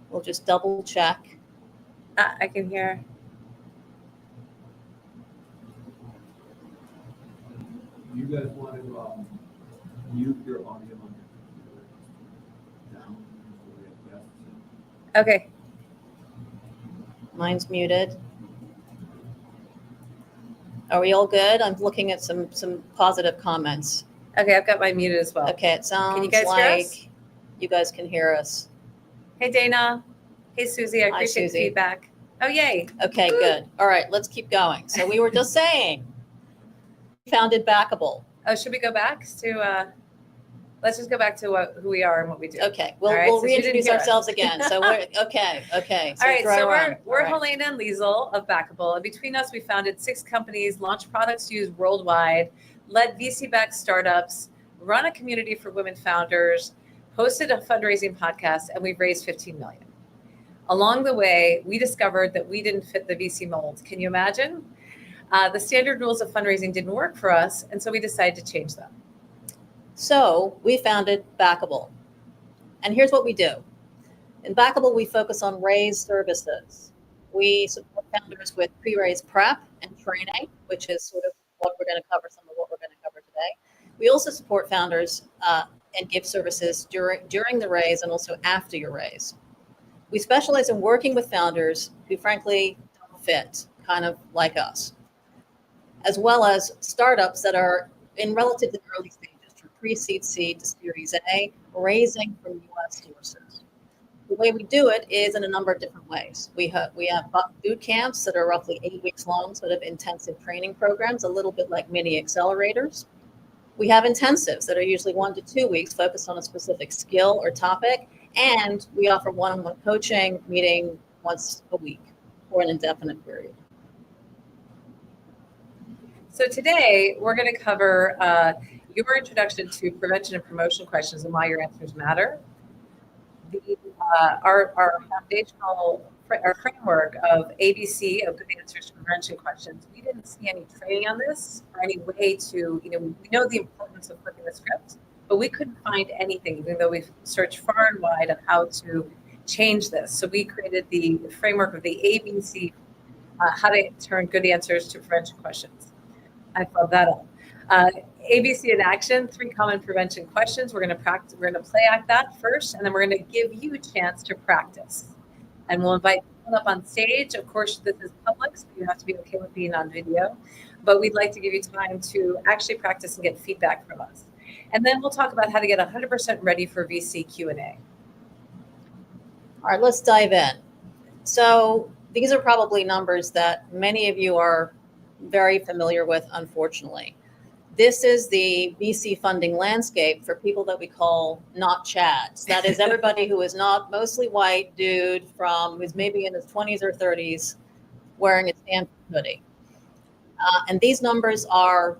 We'll just double check. I can hear. You guys want to mute your audio on your down before we have guests? Okay. Mine's muted. Are we all good? I'm looking at some positive comments. Okay, I've got mine muted as well. Okay, it sounds guys hear us? like you guys can hear us. Hey, Dana. Hey, Susie. I Hi, appreciate the Susie. feedback. Oh, yay. Okay, good. All right, let's keep going. So we were just saying, founded Backable. Oh, should we go back to, let's just go back to who we are and what we do. Okay, we'll, All right, we'll since you didn't reintroduce hear us. ourselves again. So we're, okay. All right, dry so run. we're All right. Helena and Liesel of Backable. And between us, we founded 6 companies, launched products used worldwide, led VC-backed startups, run a community for women founders, hosted a fundraising podcast, and we've raised $15 million. Along the way, we discovered that we didn't fit the VC mold. Can you imagine? The standard rules of fundraising didn't work for us, and so we decided to change them. So we founded Backable. And here's what we do. In Backable, we focus on raise services. We support founders with pre-raise prep and training, which is sort of what we're going to cover, some of what we're going to cover today. We also support founders and give services during the raise and also after your raise. We specialize in working with founders who frankly don't fit, kind of like us, as well as startups that are in relatively early stages, from pre-seed seed to Series A, raising from US sources. The way we do it is in a number of different ways. We have boot camps that are roughly 8 weeks long, sort of intensive training programs, a little bit like mini accelerators. We have intensives that are usually 1 to 2 weeks focused on a specific skill or topic. And we offer one-on-one coaching, meeting once a week for an indefinite period. So today, we're going to cover your introduction to prevention and promotion questions and why your answers matter. Our foundational our framework of ABC of good answers to prevention questions. We didn't see any training on this or any way to, we know the importance of flipping the script, but we couldn't find anything, even though we've searched far and wide on how to change this. So we created the framework of the ABC, how to turn good answers to prevention questions. I love that up. ABC in action, 3 common prevention questions. We're going to practice. We're going to play act that first, and then we're going to give you a chance to practice. And we'll invite people up on stage. Of course, this is public, so you have to be okay with being on video. But we'd like to give you time to actually practice and get feedback from us. And then we'll talk about how to get 100% ready for VC Q&A. All right, let's dive in. So these are probably numbers that many of you are very familiar with, unfortunately. This is the VC funding landscape for people that we call not Chads. That is everybody who is not mostly white dude who's maybe in his 20s or 30s wearing a Stanford hoodie. And these numbers are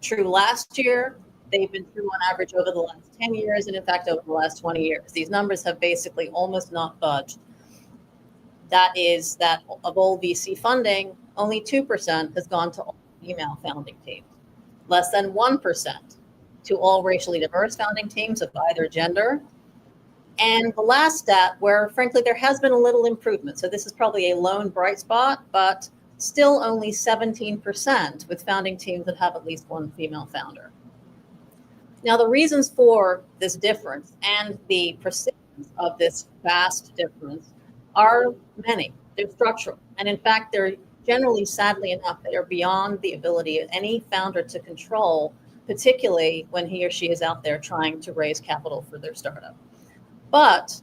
true last year. They've been true on average over the last 10 years, and in fact, over the last 20 years. These numbers have basically almost not budged. That is that of all VC funding, only 2% has gone to all female founding teams. Less than 1% to all racially diverse founding teams of either gender. And the last stat where, frankly, there has been a little improvement. So this is probably a lone bright spot, but still only 17% with founding teams that have at least one female founder. Now, the reasons for this difference and the persistence of this vast difference are many. They're structural. And in fact, they're generally, sadly enough, they are beyond the ability of any founder to control, particularly when he or she is out there trying to raise capital for their startup. But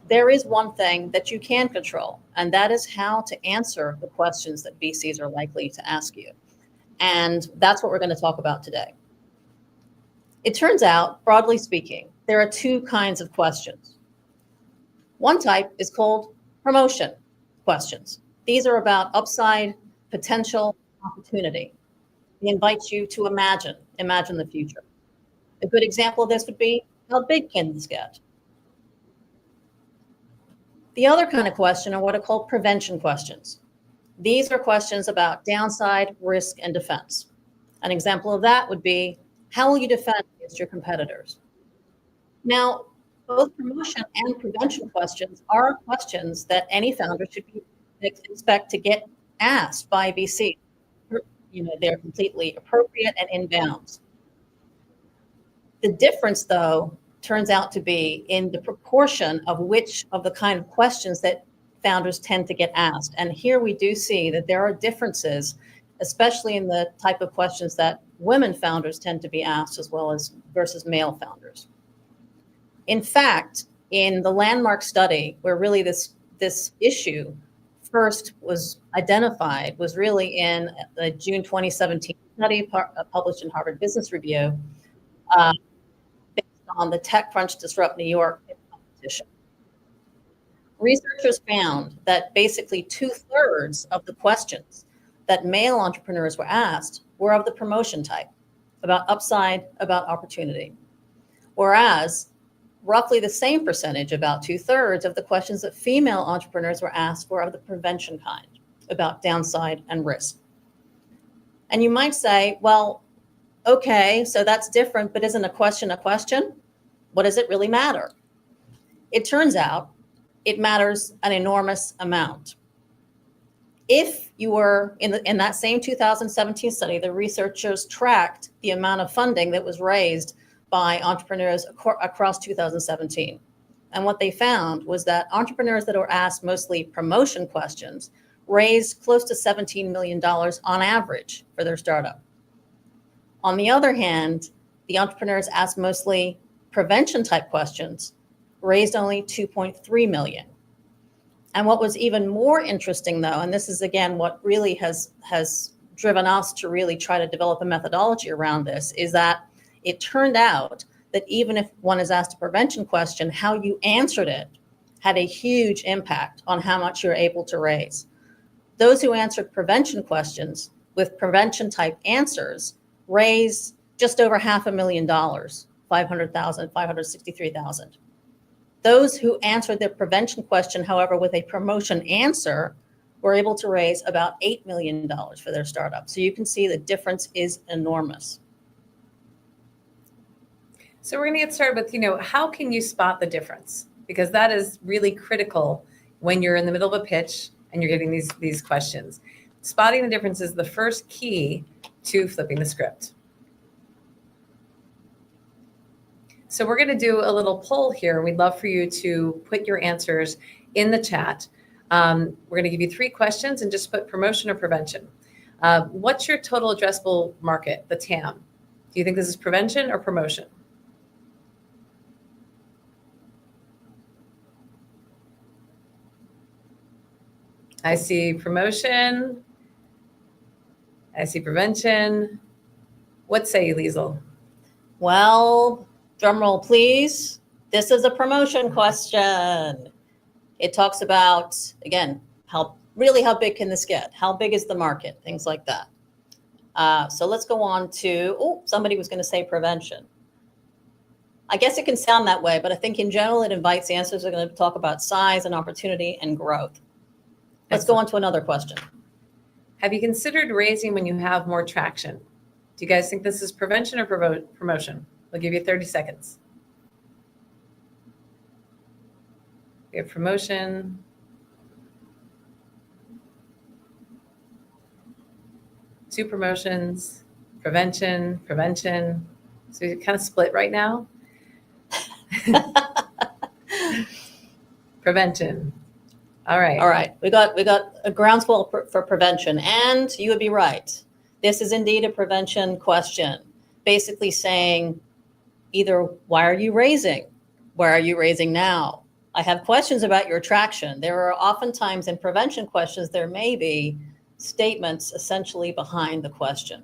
there is one thing that you can control, and that is how to answer the questions that VCs are likely to ask you. And that's what we're going to talk about today. It turns out, broadly speaking, there are 2 kinds of questions. One type is called promotion questions. These are about upside, potential, opportunity. They invite you to imagine the future. A good example of this would be, how big can this get? The other kind of question are what are called prevention questions. These are questions about downside, risk, and defense. An example of that would be, how will you defend against your competitors? Now, both promotion and prevention questions are questions that any founder should expect to get asked by VC. They're completely appropriate and in bounds. The difference, though, turns out to be in the proportion of which of the kind of questions that founders tend to get asked. And here we do see that there are differences, especially in the type of questions that women founders tend to be asked as well as versus male founders. In fact, in the landmark study where really this issue first was identified was really in the June 2017 study published in Harvard Business Review based on the TechCrunch Disrupt New York competition. Researchers found that basically 2/3 of the questions that male entrepreneurs were asked were of the promotion type, about upside, about opportunity. Whereas roughly the same percentage, about 2/3 of the questions that female entrepreneurs were asked were of the prevention kind, about downside and risk. And you might say, well, okay, so that's different, but isn't a question a question? What does it really matter? It turns out it matters an enormous amount. If you were in that same 2017 study, the researchers tracked the amount of funding that was raised by entrepreneurs across 2017. And what they found was that entrepreneurs that were asked mostly promotion questions raised close to $17 million on average for their startup. On the other hand, the entrepreneurs asked mostly prevention type questions raised only 2.3 million. And what was even more interesting, though, and this is again what really has driven us to really try to develop a methodology around this, is that it turned out that even if one is asked a prevention question, how you answered it had a huge impact on how much you're able to raise. Those who answered prevention questions with prevention type answers raised just over $500,000, 500,000, 563,000. Those who answered the prevention question, however, with a promotion answer were able to raise about $8 million for their startup. So you can see the difference is enormous. So we're going to get started with, how can you spot the difference? Because that is really critical when you're in the middle of a pitch and you're getting these questions. Spotting the difference is the first key to flipping the script. So we're going to do a little poll here. We'd love for you to put your answers in the chat. We're going to give you 3 questions and just put promotion or prevention. What's your total addressable market, the TAM? Do you think this is prevention or promotion? I see promotion. I see prevention. What say you, Liesl? Well, drum roll, please. This is a promotion question. It talks about, again, how big can this get? How big is the market? Things like that. So let's go on to, somebody was going to say prevention. I guess it can sound that way, but I think in general, it invites answers. We're going to talk about size and opportunity and growth. Let's go on to another question. Have you considered raising when you have more traction? Do you guys think this is prevention or promotion? I'll give you 30 seconds. We have promotion. Two promotions, prevention. So we kind of split right now. Prevention. All right. We got a groundswell for prevention, and you would be right. This is indeed a prevention question, basically saying either why are you raising? Where are you raising now? I have questions about your traction. There are oftentimes in prevention questions, there may be statements essentially behind the question.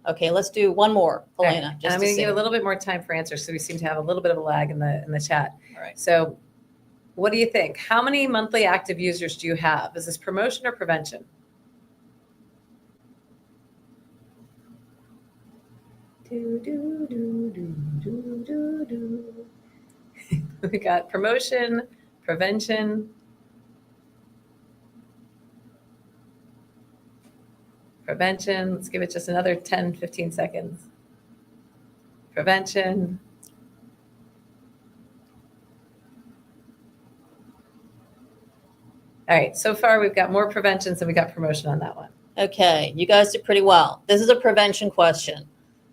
Okay, let's do one more, Elena. Okay. I'm going to give a little bit more time for answers, so we seem to have a little bit of a lag in the chat. All right. So what do you think? How many monthly active users do you have? Is this promotion or prevention? We got promotion, prevention. Let's give it just another 10, 15 seconds. Prevention. All right. So far, we've got more preventions than we got promotion on that one. Okay, you guys did pretty well. This is a prevention question.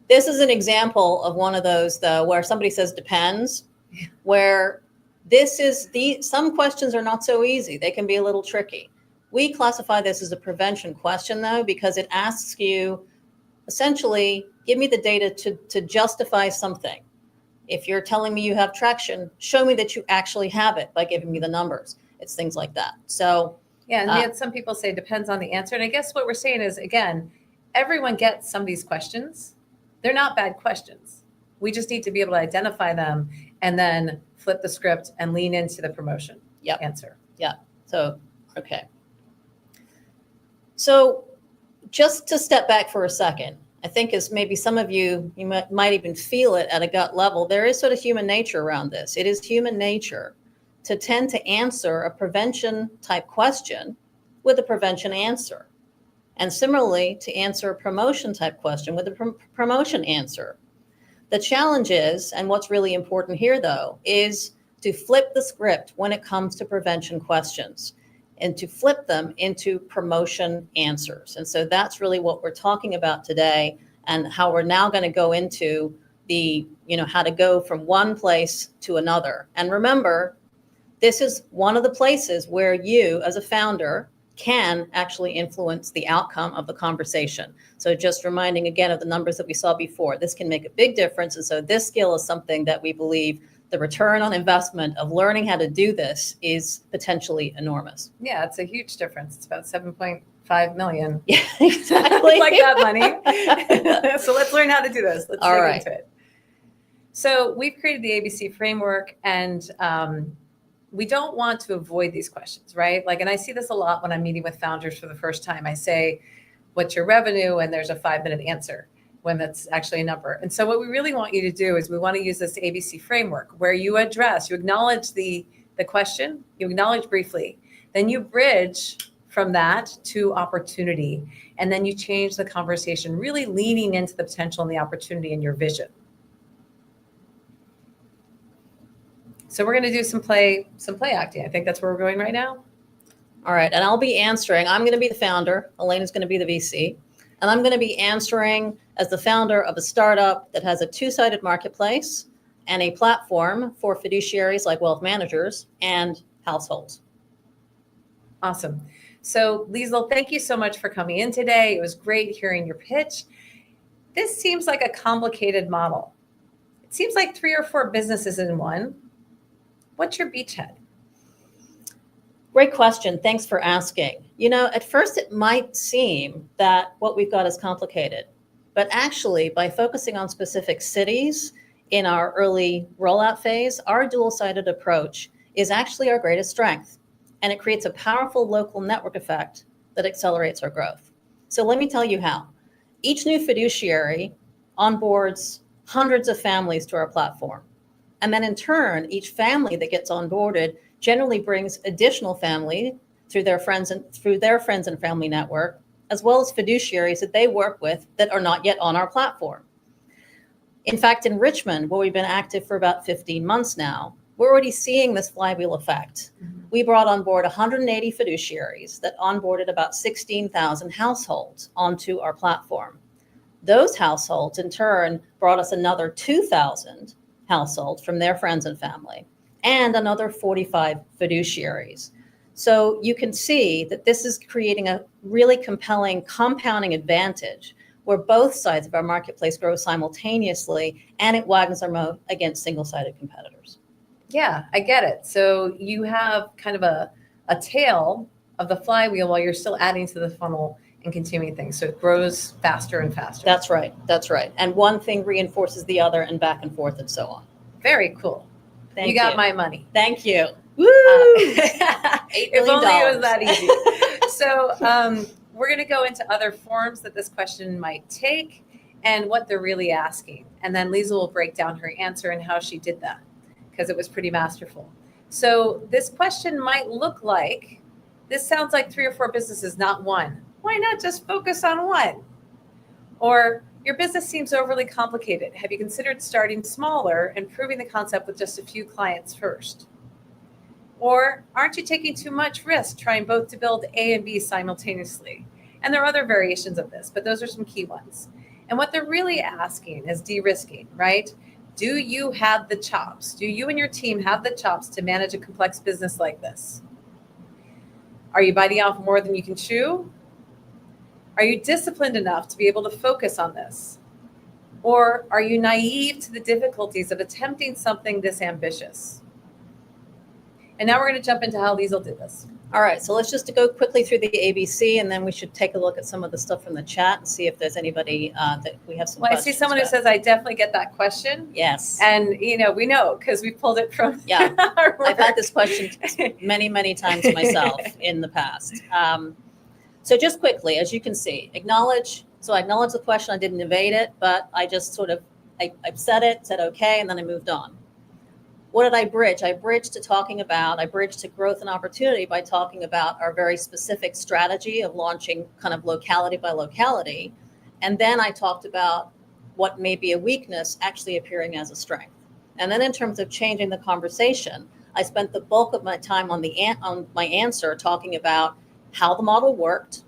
This is an example of one of those, though, where somebody says depends, where some questions are not so easy. They can be a little tricky. We classify this as a prevention question, though, because it asks you, essentially, give me the data to justify something. If you're telling me you have traction, show me that you actually have it by giving me the numbers. It's things like that. So yeah, and yet some people say depends on the answer. And I guess what we're saying is, again, everyone gets some of these questions. They're not bad questions. We just need to be able to identify them and then flip the script and lean into the promotion answer. Yeah. So, okay. So just to step back for a second, I think as maybe some of you might even feel it at a gut level, there is sort of human nature around this. It is human nature to tend to answer a prevention type question with a prevention answer. And similarly, to answer a promotion type question with a promotion answer. The challenge is, and what's really important here though, is to flip the script when it comes to prevention questions and to flip them into promotion answers. And so that's really what we're talking about today, and how we're now going to go into the, how to go from one place to another. And remember, this is one of the places where you as a founder can actually influence the outcome of the conversation. So just reminding again of the numbers that we saw before, this can make a big difference. And so this skill is something that we believe the return on investment of learning how to do this is potentially enormous. Yeah, it's a huge difference. It's about 7.5 million. Yeah, exactly. Like that money. So let's learn how to do this. Let's dig into it. So we've created the ABC framework, and we don't want to avoid these questions, right? And I see this a lot when I'm meeting with founders for the first time. I say, what's your revenue? And there's a 5-minute answer when that's actually a number. And so what we really want you to do is we want to use this ABC framework where you acknowledge the question, you acknowledge briefly, then you bridge from that to opportunity. And then you change the conversation, really leaning into the potential and the opportunity in your vision. So we're going to do some play acting. I think that's where we're going right now. All right. And I'll be answering. I'm going to be the founder. Elena's going to be the VC. And I'm going to be answering as the founder of a startup that has a two-sided marketplace and a platform for fiduciaries like wealth managers and households. Awesome. So Liesl, thank you so much for coming in today. It was great hearing your pitch. This seems like a complicated model. It seems like 3 or 4 businesses in one. What's your beachhead? Great question. Thanks for asking. At first it might seem that what we've got is complicated, but actually by focusing on specific cities in our early rollout phase, our dual-sided approach is actually our greatest strength, and it creates a powerful local network effect that accelerates our growth. So let me tell you how. Each new fiduciary onboards hundreds of families to our platform. And then in turn, each family that gets onboarded generally brings additional family through their friends and family network, as well as fiduciaries that they work with that are not yet on our platform. In fact, in Richmond, where we've been active for about 15 months now, we're already seeing this flywheel effect. Mm-hmm. We brought on board 180 fiduciaries that onboarded about 16,000 households onto our platform. Those households, in turn, brought us another 2,000 households from their friends and family, and another 45 fiduciaries. So you can see that this is creating a really compelling compounding advantage where both sides of our marketplace grow simultaneously, and it widens our moat against single-sided competitors. Yeah, I get it. So you have kind of a tail of the flywheel while you're still adding to the funnel and continuing things. So it grows faster and faster. That's right. That's right. And one thing reinforces the other, and back and forth and so on. Very cool. Thank you. You got my money. Thank you. Woo! If only it was that easy. So we're going to go into other forms that this question might take and what they're really asking. And then Liesl will break down her answer and how she did that, because it was pretty masterful. So this question might look like, this sounds like 3 or 4 businesses, not one. Why not just focus on one? Or your business seems overly complicated. Have you considered starting smaller and proving the concept with just a few clients first? Or aren't you taking too much risk trying both to build A and B simultaneously? And there are other variations of this, but those are some key ones. And what they're really asking is de-risking, right? Do you have the chops? Do you and your team have the chops to manage a complex business like this? Are you biting off more than you can chew? Are you disciplined enough to be able to focus on this? Or are you naive to the difficulties of attempting something this ambitious? And now we're going to jump into how Liesl did this. All right, so let's just go quickly through the ABC, and then we should take a look at some of the stuff from the chat and see if there's anybody that we have some Well, I questions see someone who with. says, I definitely get that question. Yes. And, we know because we pulled it from Yeah. our I've had work. this question many, many times myself in the past. So just quickly, as you can see, acknowledge. So I acknowledged the question. I didn't evade it, but I just sort of, I said it, said okay, and then I moved on. What did I bridge? I bridged to growth and opportunity by talking about our very specific strategy of launching kind of locality by locality. And then I talked about what may be a weakness actually appearing as a strength. And then in terms of changing the conversation, I spent the bulk of my time on my answer talking about how the model worked,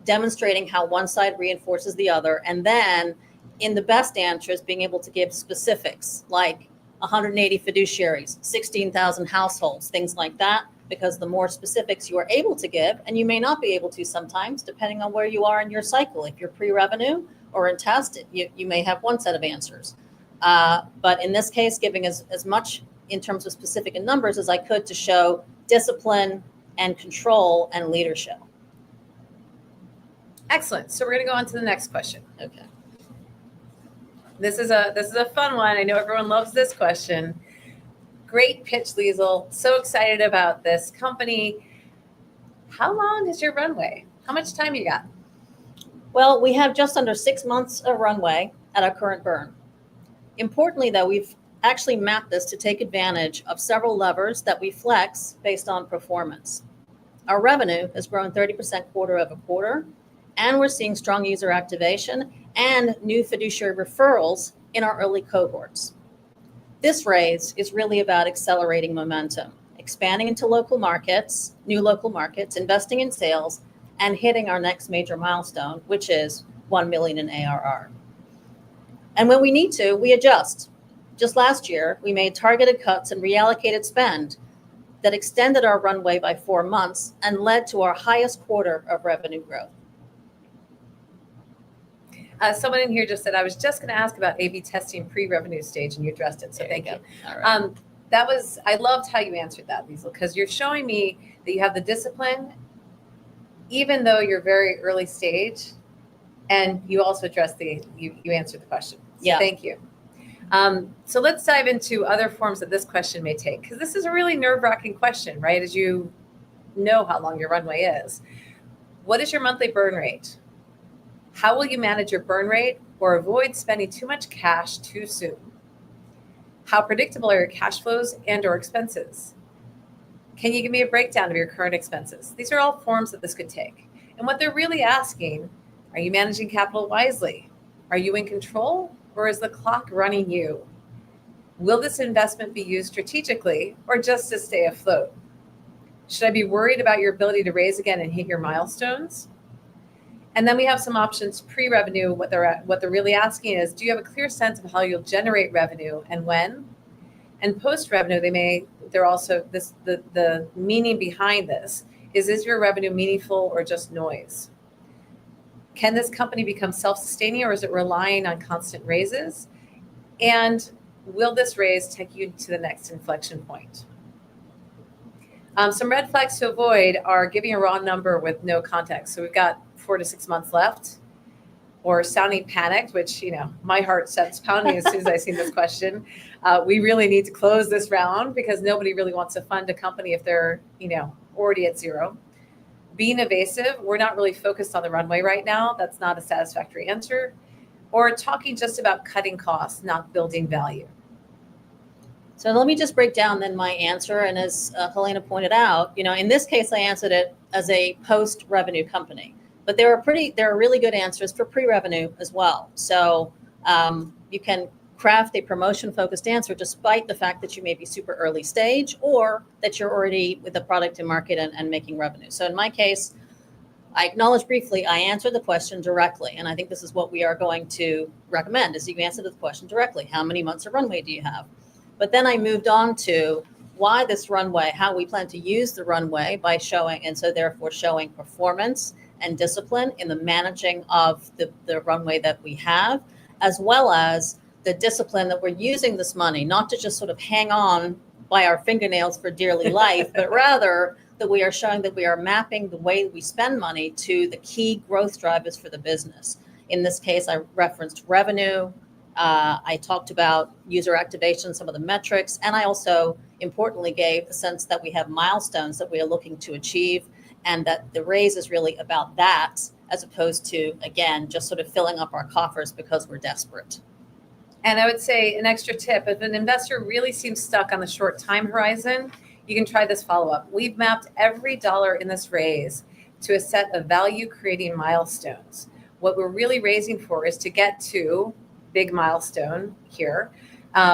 demonstrating how one side reinforces the other, and then in the best answers, being able to give specifics like 180 fiduciaries, 16,000 households, things like that, because the more specifics you are able to give, and you may not be able to sometimes, depending on where you are in your cycle. If you're pre-revenue or in test, you may have one set of answers. But in this case, giving as much in terms of specific and numbers as I could to show discipline and control and leadership. Excellent. So we're going to go on to the next question. Okay. This is a fun one. I know everyone loves this question. Great pitch, Liesl. So excited about this company. How long is your runway? How much time you got? Well, we have just under 6 months of runway at our current burn. Importantly, though, we've actually mapped this to take advantage of several levers that we flex based on performance. Our revenue has grown 30% quarter over quarter, and we're seeing strong user activation and new fiduciary referrals in our early cohorts. This raise is really about accelerating momentum, expanding into local markets, new local markets, investing in sales, and hitting our next major milestone, which is 1 million in ARR. And when we need to, we adjust. Just last year, we made targeted cuts and reallocated spend that extended our runway by 4 months and led to our highest quarter of revenue growth. Someone in here just said, I was just going to ask about A/B testing pre-revenue stage, and you addressed it. So thank you. All right. I loved how you answered that, Liesl, because you're showing me that you have the discipline, even though you're very early stage, and you also addressed you answered the question. So Yeah. Thank you. So let's dive into other forms that this question may take, because this is a really nerve-wracking question, right? As you know how long your runway is. What is your monthly burn rate? How will you manage your burn rate or avoid spending too much cash too soon? How predictable are your cash flows and or expenses? Can you give me a breakdown of your current expenses? These are all forms that this could take. And what they're really asking, are you managing capital wisely? Are you in control, or is the clock running you? Will this investment be used strategically or just to stay afloat? Should I be worried about your ability to raise again and hit your milestones? And then we have some options pre-revenue. What they're really asking is, do you have a clear sense of how you'll generate revenue and when? And post-revenue, they're also the meaning behind this is your revenue meaningful or just noise? Can this company become self-sustaining, or is it relying on constant raises? And will this raise take you to the next inflection point? Some red flags to avoid are giving a raw number with no context. So we've got 4 to 6 months left, or sounding panicked, which, my heart starts pounding as soon as I see this question. We really need to close this round because nobody really wants to fund a company if they're, already at zero. Being evasive, we're not really focused on the runway right now. That's not a satisfactory answer. Or talking just about cutting costs, not building value. So let me just break down then my answer. And as Helena pointed out, in this case, I answered it as a post-revenue company. But there are really good answers for pre-revenue as well. So you can craft a promotion-focused answer despite the fact that you may be super early stage or that you're already with a product in market and making revenue. So in my case, I acknowledge briefly, I answered the question directly. And I think this is what we are going to recommend is you answer the question directly. How many months of runway do you have? But then I moved on to why this runway, how we plan to use the runway by showing, and so therefore showing performance and discipline in the managing of the runway that we have, as well as the discipline that we're using this money, not to just sort of hang on by our fingernails for dearly life, but rather that we are showing that we are mapping the way we spend money to the key growth drivers for the business. In this case, I referenced revenue. I talked about user activation, some of the metrics, and I also importantly gave the sense that we have milestones that we are looking to achieve and that the raise is really about that as opposed to, again, just sort of filling up our coffers because we're desperate. And I would say an extra tip, if an investor really seems stuck on the short time horizon, you can try this follow-up. We've mapped every dollar in this raise to a set of value-creating milestones. What we're really raising for is to get to big milestone here,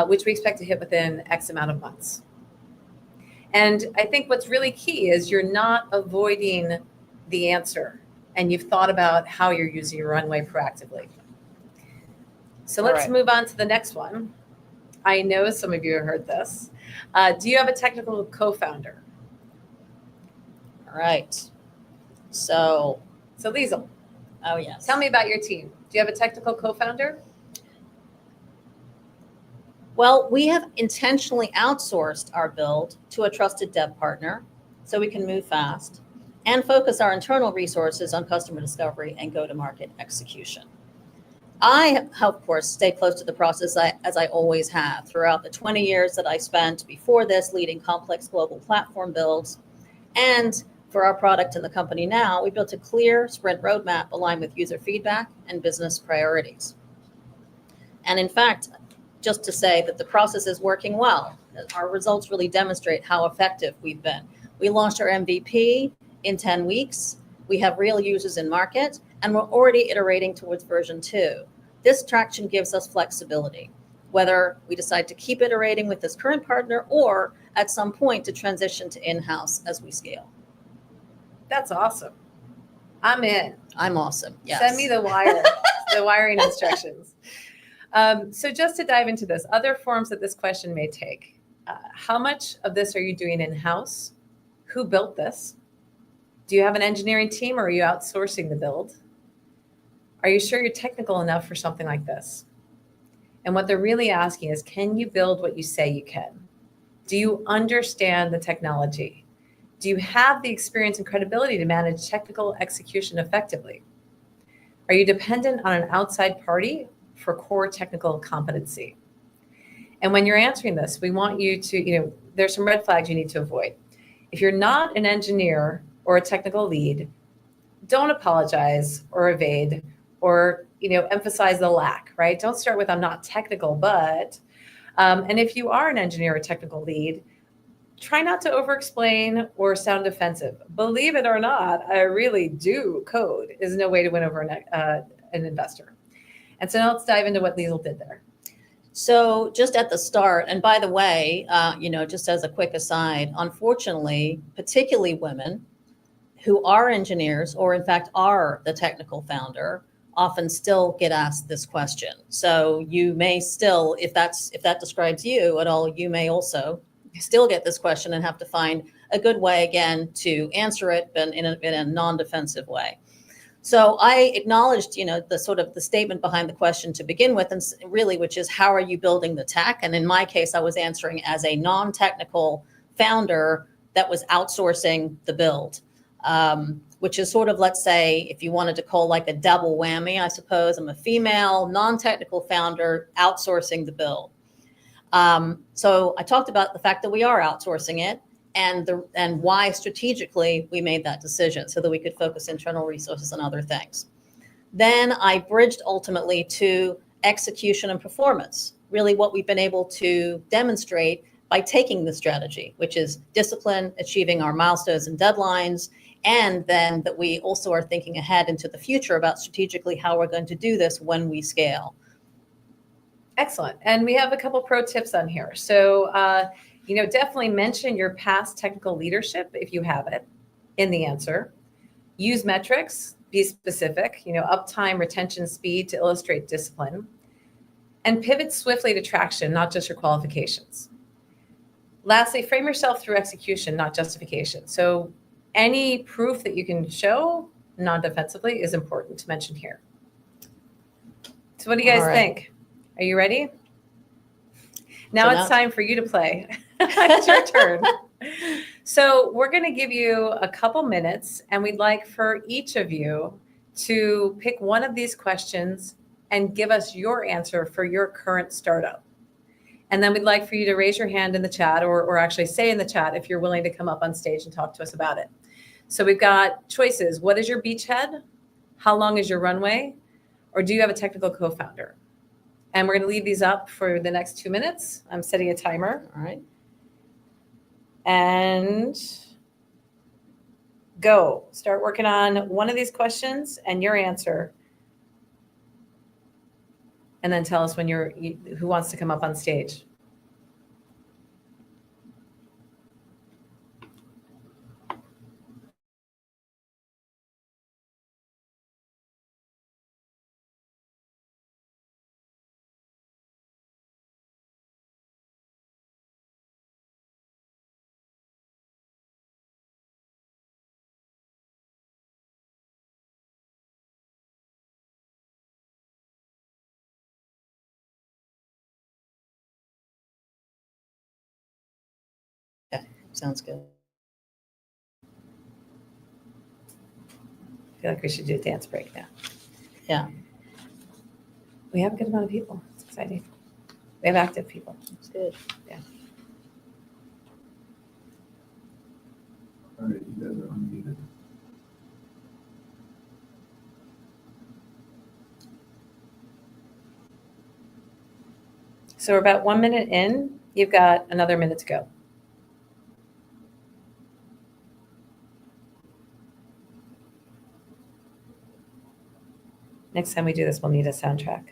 which we expect to hit within X amount of months. And I think what's really key is you're not avoiding the answer and you've thought about how you're using your runway proactively. So let's move on to the next one. I know some of you have heard this. Do you have a technical co-founder? All right. So Liesl. Oh, yes. Tell me about your team. Do you have a technical co-founder? Well, we have intentionally outsourced our build to a trusted dev partner so we can move fast and focus our internal resources on customer discovery and go-to-market execution. I, of course, stay close to the process as I always have throughout the 20 years that I spent before this leading complex global platform builds. And for our product in the company now, we built a clear sprint roadmap aligned with user feedback and business priorities. And in fact, just to say that the process is working well. Our results really demonstrate how effective we've been. We launched our MVP in 10 weeks. We have real users in market, and we're already iterating towards version 2. This traction gives us flexibility, whether we decide to keep iterating with this current partner or at some point to transition to in-house as we scale. That's awesome. I'm in. I'm awesome. Yes. Send me the wiring instructions. So just to dive into this, other forms that this question may take. How much of this are you doing in-house? Who built this? Do you have an engineering team or are you outsourcing the build? Are you sure you're technical enough for something like this? And what they're really asking is, can you build what you say you can? Do you understand the technology? Do you have the experience and credibility to manage technical execution effectively? Are you dependent on an outside party for core technical competency? And when you're answering this, we want you to, there's some red flags you need to avoid. If you're not an engineer or a technical lead, don't apologize or evade or, emphasize the lack, right? Don't start with, I'm not technical, but, and if you are an engineer or technical lead, try not to over-explain or sound defensive. Believe it or not, I really do code is no way to win over an investor. And so now let's dive into what Liesl did there. So just at the start, and by the way, just as a quick aside, unfortunately, particularly women who are engineers or in fact are the technical founder often still get asked this question. So you may still, if that describes you at all, you may also still get this question and have to find a good way again to answer it, but in a non-defensive way. So I acknowledged, the sort of the statement behind the question to begin with, and really, which is how are you building the tech? And in my case, I was answering as a non-technical founder that was outsourcing the build, which is sort of, let's say, if you wanted to call like a double whammy, I suppose. I'm a female, non-technical founder outsourcing the build. So I talked about the fact that we are outsourcing it and why strategically we made that decision so that we could focus internal resources on other things. Then I bridged ultimately to execution and performance, really what we've been able to demonstrate by taking the strategy, which is discipline, achieving our milestones and deadlines, and then that we also are thinking ahead into the future about strategically how we're going to do this when we scale. Excellent. And we have a couple pro tips on here. So, definitely mention your past technical leadership if you have it in the answer. Use metrics, be specific, uptime, retention, speed to illustrate discipline. And pivot swiftly to traction, not just your qualifications. Lastly, frame yourself through execution, not justification. So any proof that you can show non-defensively is important to mention here. So what do you guys think? Are you ready? Now it's time for you to play. It's your turn. So we're going to give you a couple minutes, and we'd like for each of you to pick one of these questions and give us your answer for your current startup. And then we'd like for you to raise your hand in the chat or actually say in the chat if you're willing to come up on stage and talk to us about it. So we've got choices. What is your beachhead? How long is your runway? Or do you have a technical co-founder? And we're going to leave these up for the next 2 minutes. I'm setting a timer. All right. And go. Start working on one of these questions and your answer. And then tell us when who wants to come up on stage. Yeah, sounds good. I feel like we should do a dance break now. Yeah. We have a good amount of people. It's exciting. We have active people. It's good. Yeah. All right, you guys are unmuted. So we're about 1 minute in. You've got another minute to go. Next time we do this, we'll need a soundtrack.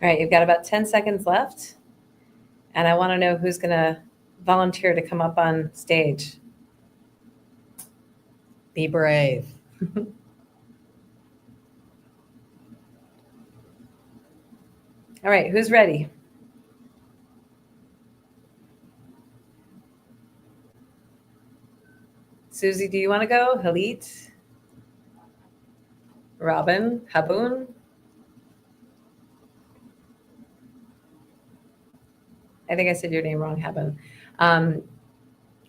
All right, you've got about 10 seconds left. And I want to know who's going to volunteer to come up on stage. Be brave. All right, who's ready? Susie, do you want to go? Halit? Robin? Haboon? I think I said your name wrong, Haboon. Do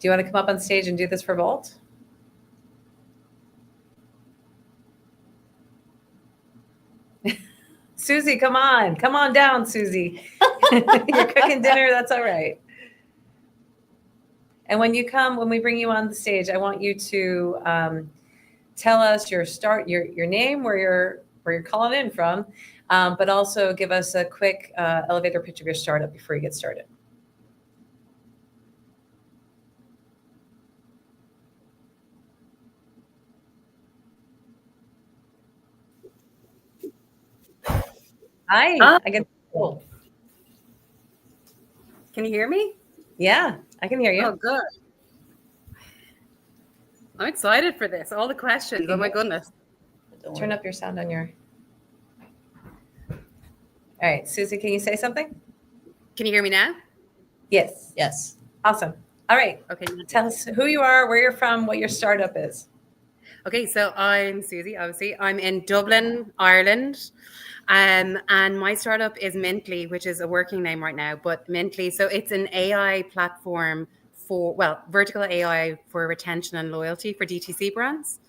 you want to come up on stage and do this for Volt? Susie, come on. Come on down, Susie. You're cooking dinner. That's all right. And when we bring you on the stage, I want you to tell us your name, where you're calling in from, but also give us a quick elevator pitch of your startup before you get started. Hi. Can you hear me? Yeah, I can hear you. Oh, good. I'm excited for this. All the questions. Oh my goodness. Turn up your sound on your. All right, Susie, can you say something? Can you hear me now? Yes. Yes. Awesome. All right. Okay. Tell us who you are, where you're from, what your startup is. Okay, so I'm Susie, obviously. I'm in Dublin, Ireland. And my startup is Mintly, which is a working name right now, but Mintly. So it's an AI platform vertical AI for retention and loyalty for DTC brands.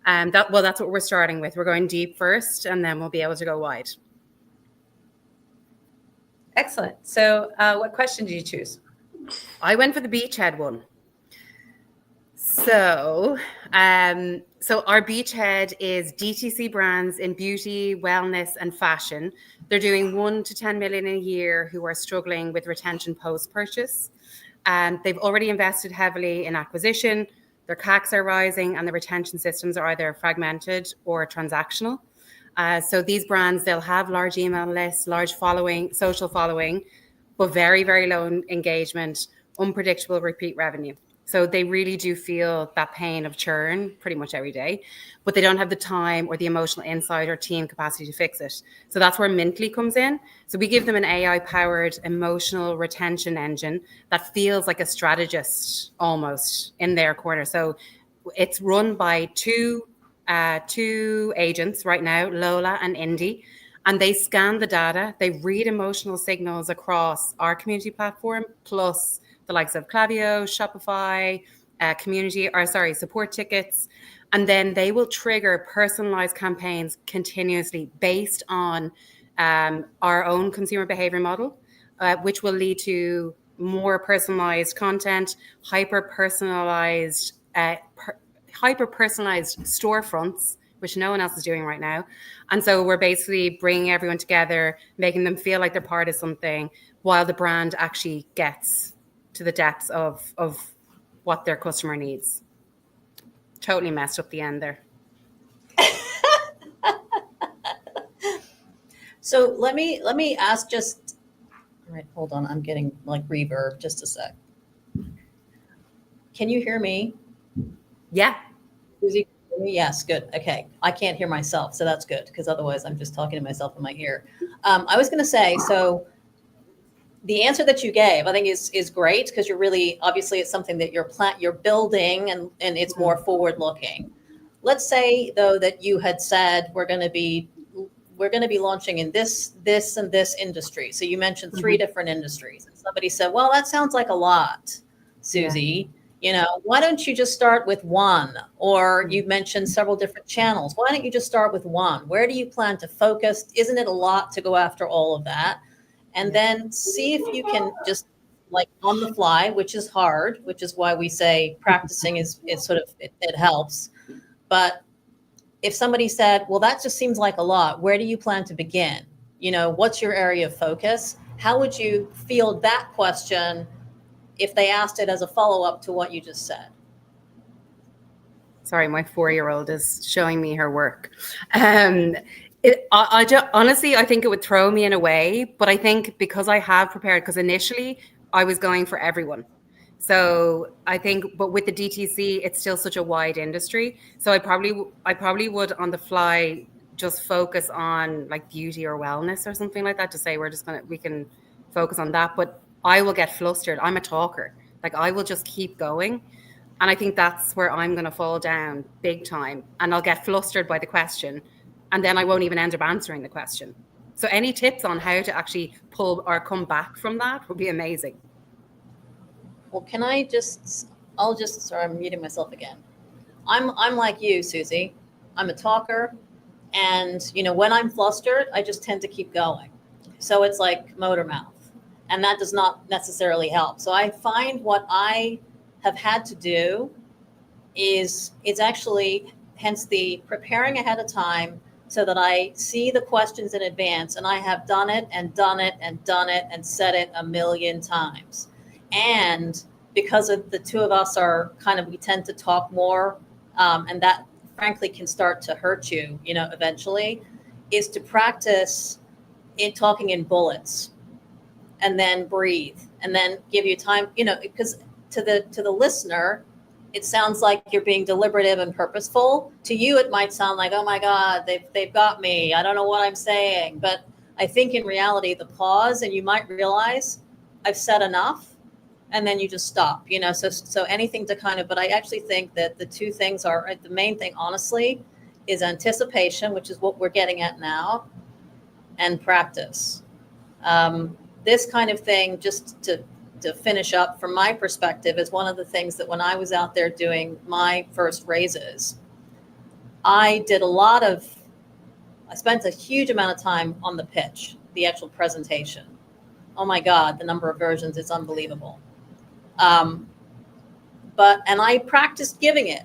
That's what we're starting with. We're going deep first, and then we'll be able to go wide. Excellent. So what question did you choose? I went for the beachhead one. So our beachhead is DTC brands in beauty, wellness, and fashion. They're doing 1 to 10 million a year who are struggling with retention post-purchase. They've already invested heavily in acquisition. Their CACs are rising, and the retention systems are either fragmented or transactional. So these brands, they'll have large email lists, large following, social following, but very, very low engagement, unpredictable repeat revenue. So they really do feel that pain of churn pretty much every day, but they don't have the time or the emotional insight or team capacity to fix it. So that's where Mintly comes in. So we give them an AI-powered emotional retention engine that feels like a strategist almost in their corner. So it's run by two agents right now, Lola and Indy, and they scan the data. They read emotional signals across our community platform, plus the likes of Klaviyo, Shopify, support tickets. And then they will trigger personalized campaigns continuously based on our own consumer behavior model, which will lead to more personalized content, hyper-personalized storefronts, which no one else is doing right now. And so we're basically bringing everyone together, making them feel like they're part of something while the brand actually gets to the depths of what their customer needs. Totally messed up the end there. So let me ask just, all right, hold on. I'm getting like reverb, just a sec. Can you hear me? Yeah. Susie, can you hear me? Yes, good. Okay. I can't hear myself, so that's good, because otherwise I'm just talking to myself in my ear. I was going to say, so the answer that you gave, I think is great, because you're really, obviously it's something that you're building, and it's more forward looking. Let's say though that you had said we're going to be launching in this and this industry. So you mentioned 3 different industries, and somebody said, well, that sounds like a lot, Susie. Yeah. Why don't you just start with one? Or you mentioned several different channels. Why don't you just start with one? Where do you plan to focus? Isn't it a lot to go after all of that? And then see if you can just, like, on the fly, which is hard, which is why we say practicing is sort of, it helps. But if somebody said, well, that just seems like a lot, where do you plan to begin? What's your area of focus? How would you field that question if they asked it as a follow-up to what you just said? Sorry, my 4-year-old is showing me her work. Honestly, I think it would throw me in a way, but I think because I have prepared, because initially I was going for everyone. So I think, but with the DTC, it's still such a wide industry. So I probably would on the fly just focus on like beauty or wellness or something like that, to say we can focus on that. But I will get flustered. I'm a talker. Like, I will just keep going. And I think that's where I'm going to fall down big time. And I'll get flustered by the question. And then I won't even end up answering the question. So any tips on how to actually pull or come back from that would be amazing. Well, sorry, I'm muting myself again. I'm like you, Susie. I'm a talker. And, when I'm flustered, I just tend to keep going. So it's like motor mouth. And that does not necessarily help. So I find what I have had to do is, it's actually, hence the preparing ahead of time, so that I see the questions in advance, and I have done it and done it and done it and said it a million times. And because of the two of us we tend to talk more, and that frankly can start to hurt you, eventually, is to practice in talking in bullets, and then breathe, and then give you time, because to the listener, it sounds like you're being deliberative and purposeful. To you, it might sound like, oh my God, they've got me. I don't know what I'm saying. But I think in reality, the pause, and you might realize I've said enough, and then you just stop, so anything to but I actually think that the two things are, the main thing, honestly, is anticipation, which is what we're getting at now, and practice. This kind of thing, just to finish up from my perspective, is one of the things that when I was out there doing my first raises, I spent a huge amount of time on the pitch, the actual presentation. oh my God, the number of versions, it's unbelievable. And I practiced giving it,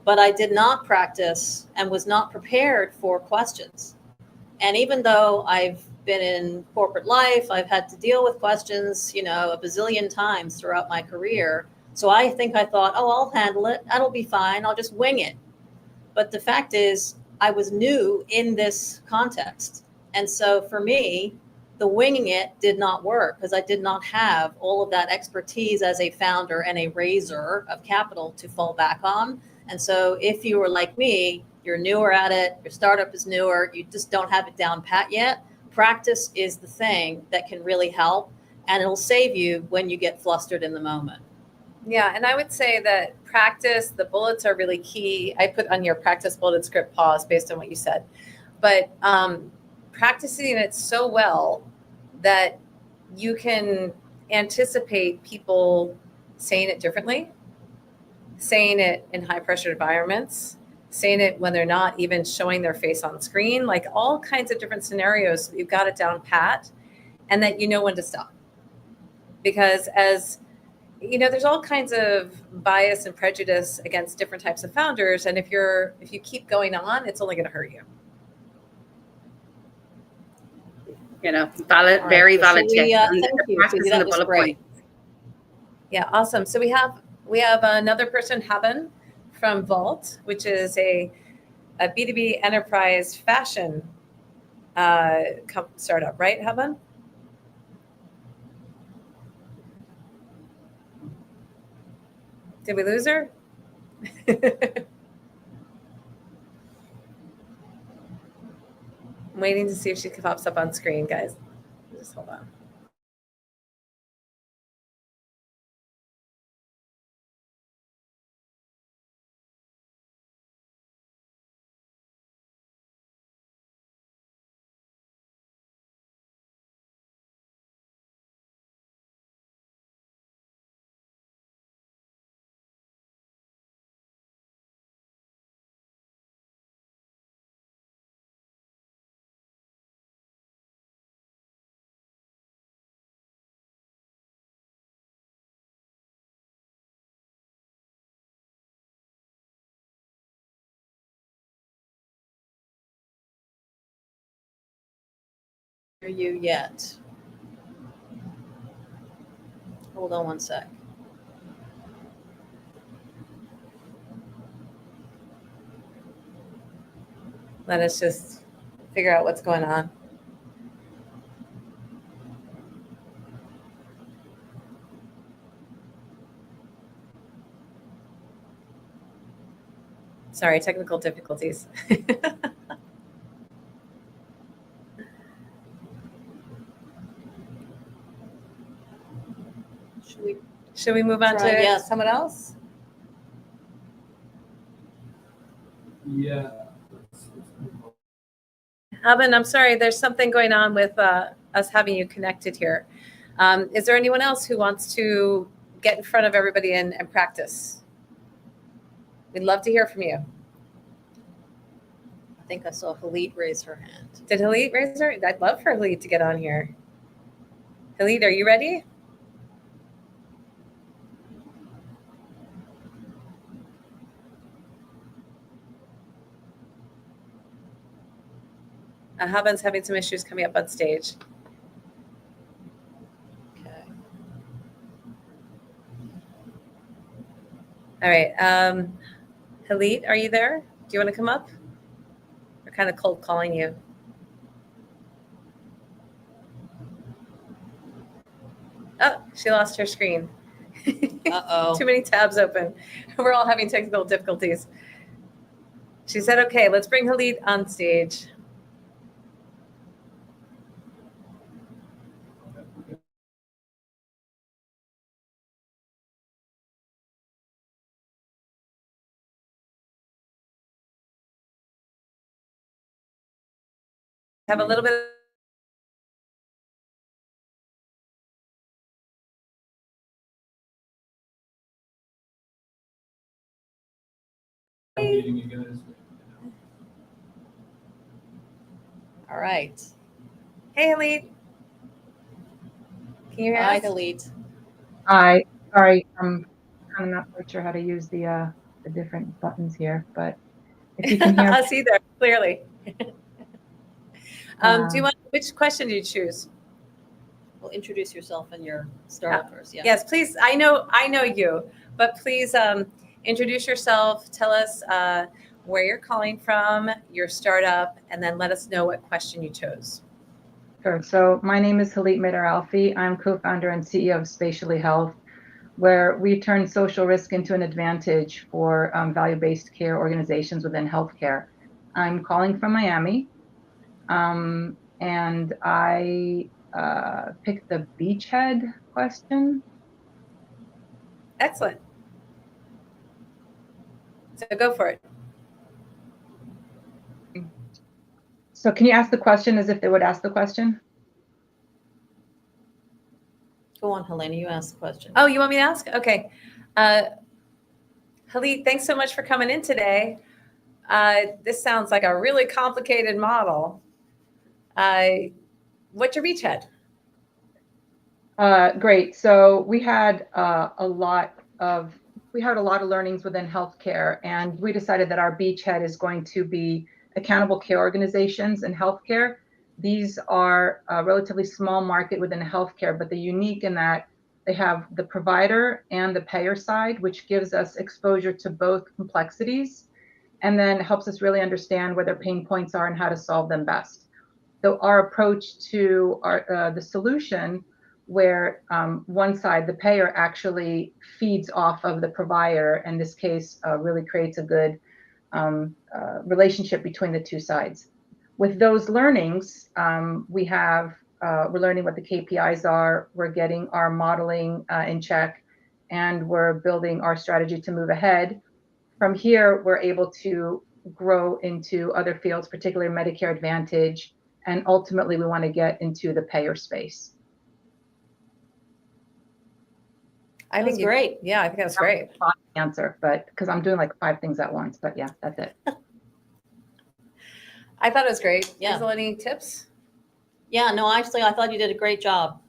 but I did not practice and was not prepared for questions. And even though I've been in corporate life, I've had to deal with questions, a bazillion times throughout my career. So I thought, oh, I'll handle it. That'll be fine. I'll just wing it. But the fact is, I was new in this context. And so for me, the winging it did not work because I did not have all of that expertise as a founder and a raiser of capital to fall back on. And so if you were like me, you're newer at it, your startup is newer, you just don't have it down pat yet, practice is the thing that can really help, and it'll save you when you get flustered in the moment. Yeah, and I would say that practice, the bullets are really key. I put on your practice bulleted script pause based on what you said. But practicing it so well that you can anticipate people saying it differently, saying it in high pressure environments, saying it when they're not even showing their face on screen, like all kinds of different scenarios. You've got it down pat, and that you know when to stop. Because as you know, there's all kinds of bias and prejudice against different types of founders. And if you keep going on, it's only going to hurt you. Valid, very valid tip. Thank you, Susie. That was great. Yeah, awesome. So we have another person, Haben, from Vault, which is a B2B enterprise fashion startup, right, Haben? Did we lose her? I'm waiting to see if she pops up on screen, guys. Just hold on. Hear you yet? Hold on one sec. Let us just figure out what's going on. Sorry, technical difficulties. Should we move on to someone else? Yeah. Alvin, I'm sorry, there's something going on with us having you connected here. Is there anyone else who wants to get in front of everybody and practice? We'd love to hear from you. I think I saw Halit raise her hand. Did Halit raise her? I'd love for Halit to get on here. Halit, are you ready? Haben's having some issues coming up on stage. Okay. All right. Halit, are you there? Do you want to come up? We're kind of cold calling you. Oh, she lost her screen. Uh-oh. Too many tabs open. We're all having technical difficulties. She said, okay, let's bring Halit on stage. Have a little bit. Meeting you guys. All right. Hey, Halit. Can you hear Hi, us? delete. Hi, sorry, I'm kind of not quite sure how to use the different buttons here, but if you can hear me, I see there clearly. Do you want, which question do you choose? Well, introduce yourself and your startup first. Yeah. Yes, please. I know you, but please introduce yourself. Tell us where you're calling from, your startup, and then let us know what question you chose. sure. So my name is Halit Midar-Alfi. I'm co-founder and CEO of Spatially Health, where we turn social risk into an advantage for value-based care organizations within healthcare. I'm calling from Miami, and I picked the beachhead question. Excellent. So go for it. So can you ask the question as if they would ask the question? Go on, Helena. You ask the question. Oh, you want me to ask? Okay. Halit, thanks so much for coming in today. This sounds like a really complicated model. What's your beachhead? Great. So we had a lot of learnings within healthcare, and we decided that our beachhead is going to be accountable care organizations in healthcare. These are a relatively small market within healthcare, but they're unique in that they have the provider and the payer side, which gives us exposure to both complexities, and then helps us really understand where their pain points are and how to solve them best. So our approach to the solution, where one side, the payer, actually feeds off of the provider, in this case, really creates a good relationship between the two sides. With those learnings, we're learning what the KPIs are, we're getting our modeling in check, and we're building our strategy to move ahead. From here, we're able to grow into other fields, particularly Medicare Advantage, and ultimately we want to get into the payer space. I think great. Yeah, I think that's great. Answer, but because I'm doing like 5 things at once, but yeah, that's it. I thought it was great. Yeah. Is any tips? Yeah, no, actually, I thought you did a great job.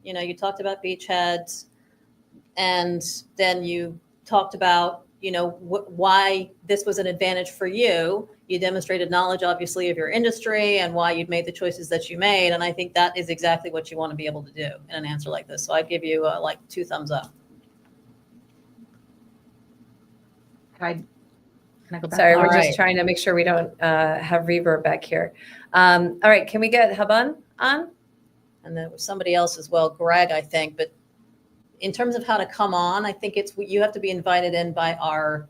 You know, you talked about beachheads, and then you talked about, you know, why this was an advantage for you. You demonstrated knowledge, obviously, of your industry and why you'd made the choices that you made. And I think that is exactly what you want to be able to do in an answer like this. So I'd give you like 2 thumbs up. Can I go back? Sorry, we're All just right. trying to make sure we don't have reverb back here. All right, can we get Haban on? And there was somebody else as well, Greg, I think. But in terms of how to come on, I think you have to be invited in by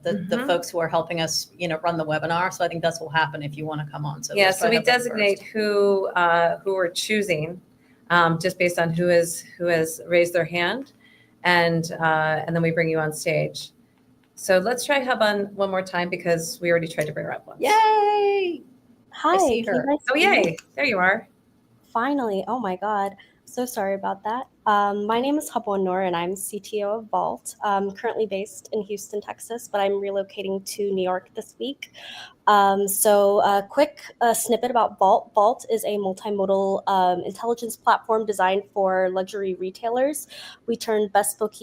the folks who are helping us, you know, run the webinar. So I think that's what will happen if you want to come on. So Yeah, so we designate who we're choosing just based on who has raised their hand, and then we bring you on stage. So let's try Haban one more time because we already tried to bring her up once. Yay! Hi, I see can you her. guys Oh, hear me? yay. There you are. Finally. Oh my God. So sorry about that. My name is Habwan Noor and I'm CTO of Vault. Currently based in Houston, Texas, but I'm relocating to New York this week. So a quick snippet about Vault. Vault is a multimodal intelligence platform designed for luxury retailers. We turn bespoke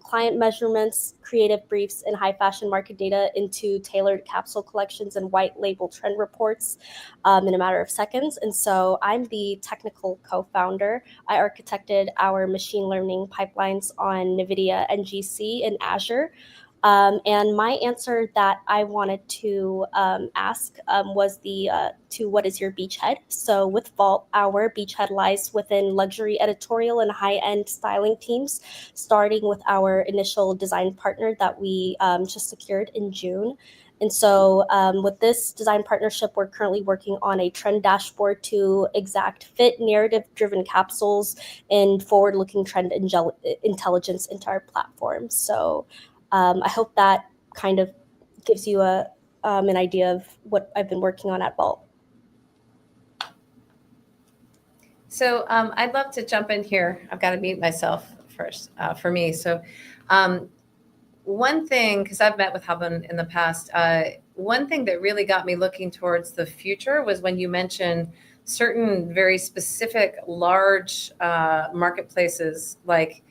client measurements, creative briefs, and high fashion market data into tailored capsule collections and white label trend reports in a matter of seconds. And so I'm the technical co-founder. I architected our machine learning pipelines on NVIDIA NGC in Azure. And my answer that I wanted to ask was to what is your beachhead? So with Vault, our beachhead lies within luxury editorial and high-end styling teams, starting with our initial design partner that we just secured in June. And so with this design partnership, we're currently working on a trend dashboard to exact fit narrative-driven capsules and forward-looking trend intelligence into our platform. So I hope that kind of gives you an idea of what I've been working on at Vault. So I'd love to jump in here. I've got to mute myself first for me. So one thing, because I've met with Haban in the past, one thing that really got me looking towards the future was when you mentioned certain very specific large marketplaces, like,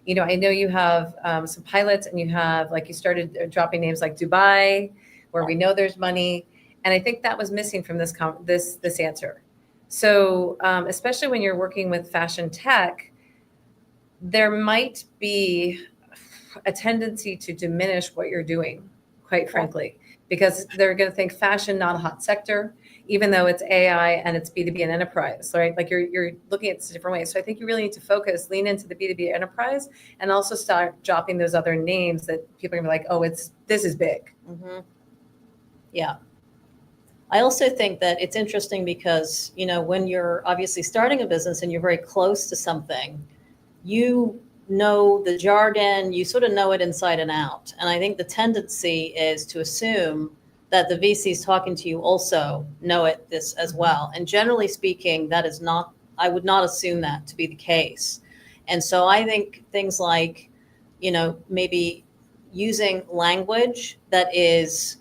you know, I know you have some pilots, and you have, like, you started dropping names like Dubai, where we know there's money. And I think that was missing from this this answer. So especially when you're working with fashion tech, there might be a tendency to diminish what you're doing, quite frankly, because they're going to think fashion, not a hot sector, even though it's AI and it's B2B and enterprise, right? Like you're looking at this a different way. So I think you really need to focus, lean into the B2B enterprise, and also start dropping those other names that people are going to be like, oh, this is big. Mm-hmm. Yeah. I also think that it's interesting because, you know, when you're obviously starting a business and you're very close to something, you know the jargon, you sort of know it inside and out. And I think the tendency is to assume that the VCs talking to you also know this as well. And generally speaking, that is not, I would not assume that to be the case. And so I think things like, you know, maybe using language that is,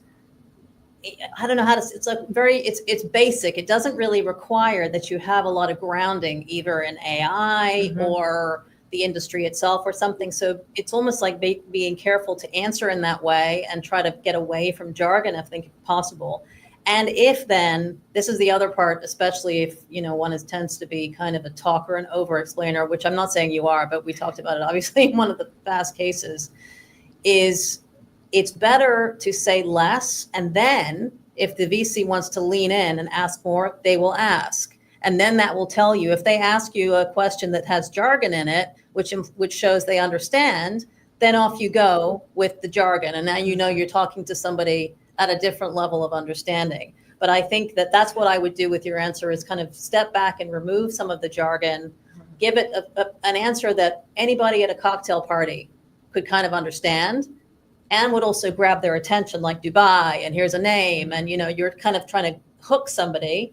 I don't know how to, it's like it's basic. It doesn't really require that you have a lot of grounding either in AI or the industry itself or something. So it's almost like being careful to answer in that way and try to get away from jargon if think possible. And if then, this is the other part, especially if, you know, one tends to be kind of a talker and over explainer, which I'm not saying you are, but we talked about it obviously in one of the past cases, is it's better to say less, and then if the VC wants to lean in and ask more, they will ask. And then that will tell you, if they ask you a question that has jargon in it, which shows they understand, then off you go with the jargon. And now you know you're talking to somebody at a different level of understanding. But I think that that's what I would do with your answer, is kind of step back and remove some of the jargon, give it an answer that anybody at a cocktail party could kind of understand, and would also grab their attention, like Dubai, and here's a name, and, you know, you're kind of trying to hook somebody,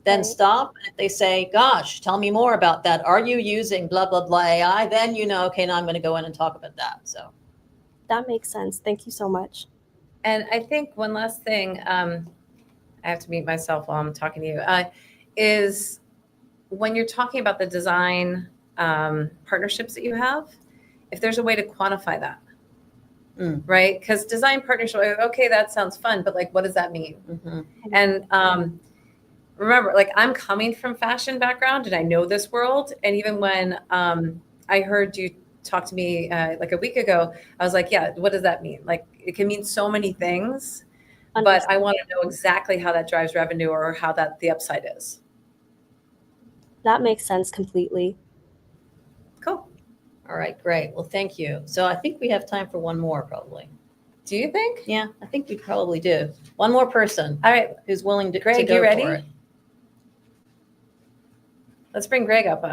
then stop. And if they say, gosh, tell me more about that. Are you using blah, blah, blah AI? Then you know, okay, now I'm going to go in and talk about that. So That makes sense. Thank you so much. And I think one last thing, I have to mute myself while I'm talking to you, is when you're talking about the design partnerships that you have, if there's a way to quantify that. Right? Because design partnership, okay, that sounds fun, but like, what does that mean? And remember, like, I'm coming from fashion background and I know this world. And even when I heard you talk to me like a week ago, I was like, yeah, what does that mean? Like, it can mean so many things, but I want to know exactly how that drives revenue or how that the upside is. That makes sense completely. Cool. all right, great. Well, thank you. So I think we have time for one more, probably. Do you think? Yeah, I think we probably do. One more person. All right. Who's willing to, Greg, go you ready? for it. Let's bring Greg up.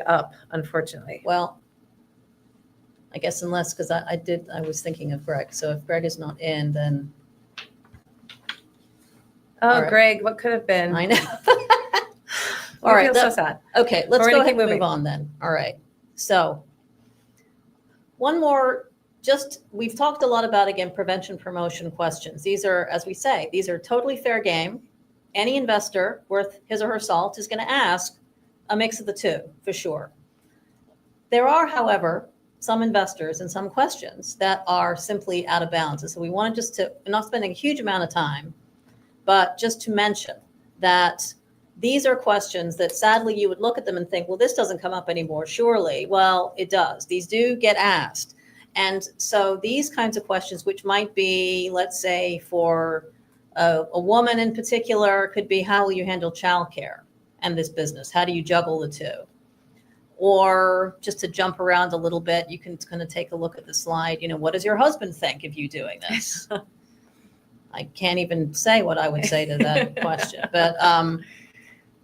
Up, unfortunately. Well, I guess unless, because I was thinking of Greg. So if Greg is not in, then. Oh, All right. Greg, what could have been? I know. All right. So sad. Okay, let's We're go gonna ahead keep and moving. move on then. All right. So one more, we've talked a lot about, again, prevention, promotion questions. These are, as we say, these are totally fair game. Any investor worth his or her salt is going to ask a mix of the two, for sure. There are, however, some investors and some questions that are simply out of bounds. And so we wanted just to, not spending a huge amount of time, but just to mention that these are questions that sadly you would look at them and think, well, this doesn't come up anymore, surely. Well, it does. These do get asked. And so these kinds of questions, which might be, let's say, for a woman in particular, could be, how will you handle childcare and this business? How do you juggle the two? Or just to jump around a little bit, you can kind of take a look at the slide. You know, what does your husband think of you doing this? I can't even say what I would say to that question. But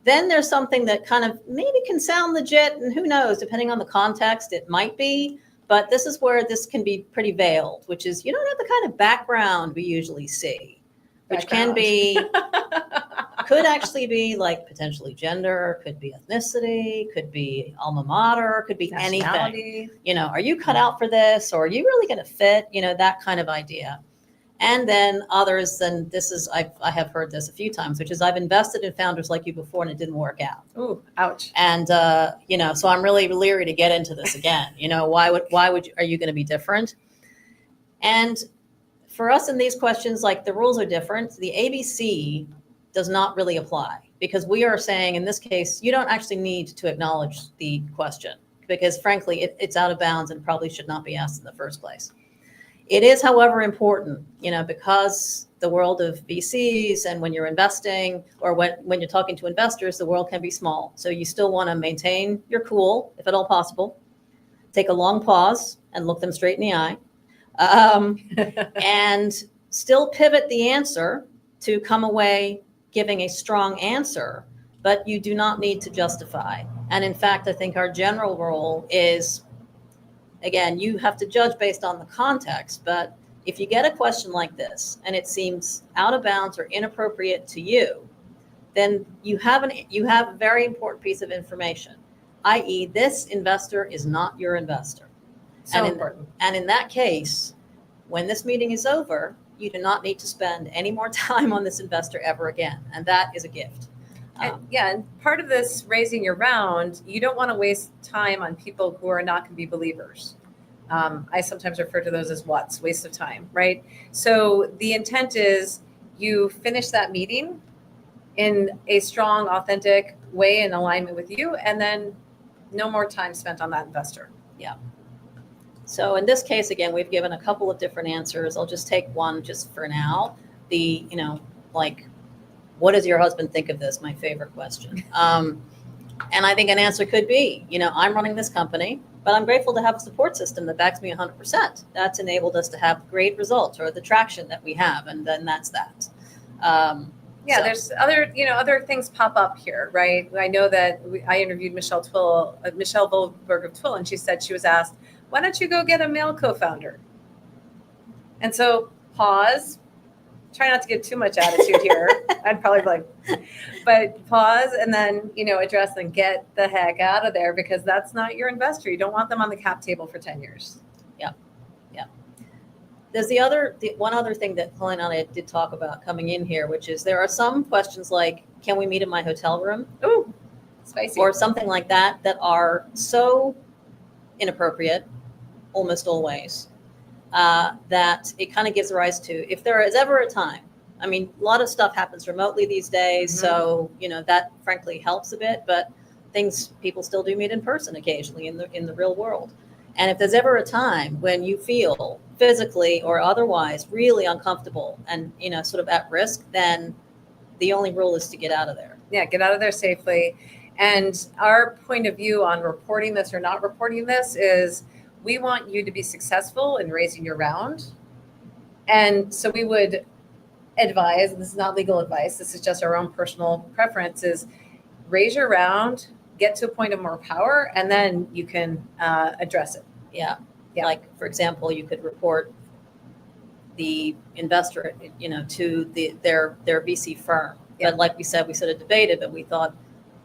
then there's something that kind of maybe can sound legit, and who knows, depending on the context, it might be. But this is where this can be pretty veiled, which is, you don't have the kind of background we usually see, which can be could actually be like potentially gender, could be ethnicity, could be alma mater, could be anything. Nationality. You know, are you cut out for this, or are you really going to fit? You know, that kind of idea. And then others, and this is, I have heard this a few times, which is I've invested in founders like you before and it didn't work out. Ooh, ouch. And, you know, so I'm really leery to get into this again. You know, why would you, are you going to be different? And for us in these questions, like the rules are different. The ABC does not really apply because we are saying in this case, you don't actually need to acknowledge the question because frankly, it's out of bounds and probably should not be asked in the first place. It is, however, important, you know, because the world of VCs and when you're investing or when you're talking to investors, the world can be small. So you still want to maintain your cool, if at all possible. Take a long pause and look them straight in the eye. And still pivot the answer to come away giving a strong answer, but you do not need to justify. And in fact, I think our general role is, again, you have to judge based on the context, but if you get a question like this and it seems out of bounds or inappropriate to you, then you have a very important piece of information, i.e. this investor is not your investor. So and important. And in that case, when this meeting is over, you do not need to spend any more time on this investor ever again. And that is a gift. And part of this raising your round, you don't want to waste time on people who are not going to be believers. I sometimes refer to those as what's, waste of time, right? So the intent is you finish that meeting in a strong, authentic way in alignment with you, and then no more time spent on that investor. Yeah. So in this case, again, we've given a couple of different answers. I'll just take one just for now. The, you know, like, what does your husband think of this? My favorite question. And I think an answer could be, you know, I'm running this company, but I'm grateful to have a support system that backs me 100%. That's enabled us to have great results or the traction that we have. And then that's that. Yeah, there's other things pop up here, right? I know that I interviewed Michelle Volberg of Twill, and she said she was asked, why don't you go get a male co-founder? And so pause, try not to give too much attitude here. I'd probably be like, but pause and then, you know, address and get the heck out of there because that's not your investor. You don't want them on the cap table for 10 years. Yeah. Yeah. There's one other thing that Helena and I did talk about coming in here, which is there are some questions like, can we meet in my hotel room? Ooh, spicy. Or something like that are so inappropriate, almost always, that it kind of gives rise to, if there is ever a time, I mean, a lot of stuff happens remotely these days. Mm-hmm. So, you know, that frankly helps a bit, but people still do meet in person occasionally in the real world. And if there's ever a time when you feel physically or otherwise really uncomfortable and, you know, sort of at risk, then the only rule is to get out of there. Yeah, get out of there safely. And our point of view on reporting this or not reporting this is we want you to be successful in raising your round. And so we would advise, and this is not legal advice, this is just our own personal preference, is raise your round, get to a point of more power, and then you can address it. Yeah. Like, for example, you could report the investor, you know, to their VC firm. Yeah. But like we said, we sort of debated, but we thought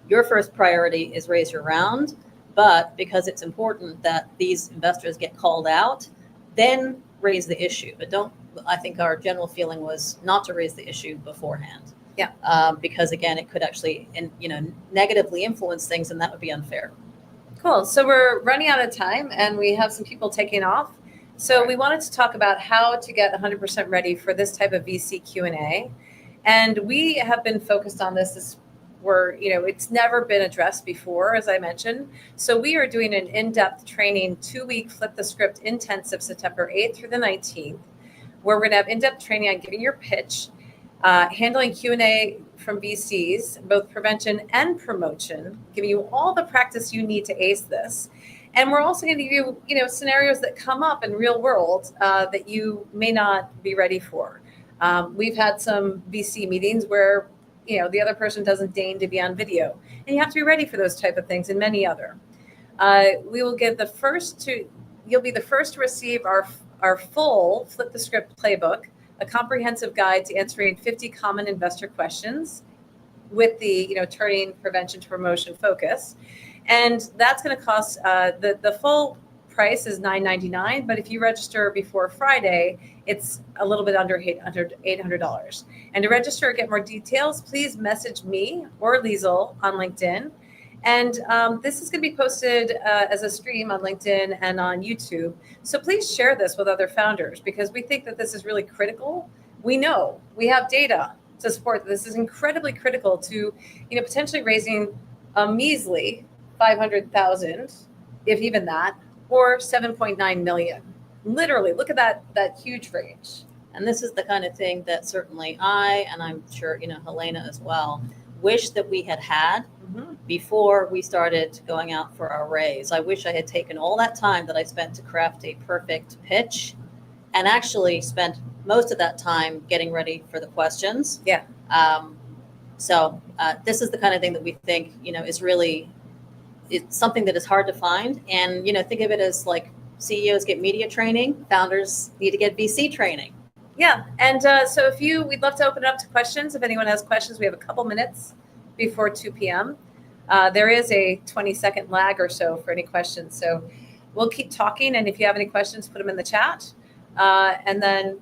your first priority is raise your round. But because it's important that these investors get called out, then raise the issue. But I think our general feeling was not to raise the issue beforehand. Yeah. Because again, it could actually, negatively influence things, and that would be unfair. Cool. So we're running out of time, and we have some people taking off. So we wanted to talk about how to get 100% ready for this type of VC Q&A. And we have been focused on this it's never been addressed before, as I mentioned. So we are doing an in-depth training 2-week Flip the Script intensive September 8th through the 19th, where we're going to have in-depth training on giving your pitch, handling Q&A from VCs, both prevention and promotion, giving you all the practice you need to ace this. And we're also going to give you, scenarios that come up in real world that you may not be ready for. We've had some VC meetings where, the other person doesn't deign to be on video, and you have to be ready for those type of things and many other. We will give you'll be the first to receive our full Flip the Script playbook, a comprehensive guide to answering 50 common investor questions with the, turning prevention to promotion focus. And that's going to cost, the full price is $9.99, but if you register before Friday, it's a little bit under $800. And to register or get more details, please message me or Liesl on LinkedIn. And this is going to be posted as a stream on LinkedIn and on YouTube. So please share this with other founders, because we think that this is really critical. We know we have data to support that this is incredibly critical to, potentially raising a measly 500,000, if even that, or 7.9 million. Literally, look at that huge range. And this is the kind of thing that certainly I, and I'm sure, Helena as well, wish that we had before we started going out for our raise. I wish I had taken all that time that I spent to craft a perfect pitch and actually spent most of that time getting ready for the questions. Yeah. So this is the kind of thing that we think, is really, it's something that is hard to find. And, think of it as like CEOs get media training, founders need to get VC training. Yeah. And so we'd love to open it up to questions. If anyone has questions, we have a couple minutes before 2 p.m. There is a 20-second lag or so for any questions. So we'll keep talking. And if you have any questions, put them in the chat. And then,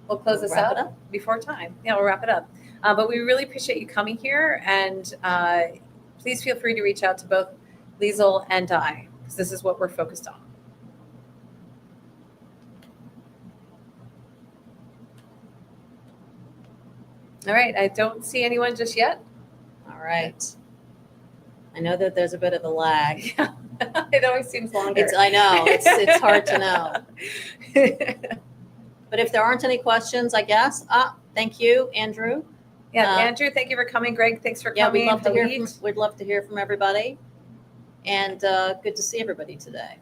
we'll close this out before time. Yeah, we'll wrap it up. But we really appreciate you coming here. And please feel free to reach out to both Liesl and I, because this is what we're focused on. All right. I don't see anyone just yet. All right. I know that there's a bit of a lag. It always seems longer. I know. It's hard to know. But if there aren't any questions, I guess. Thank you, Andrew. Yeah, Andrew, thank you for coming. Greg, thanks for coming. We'd love to hear from everybody. And good to see everybody today.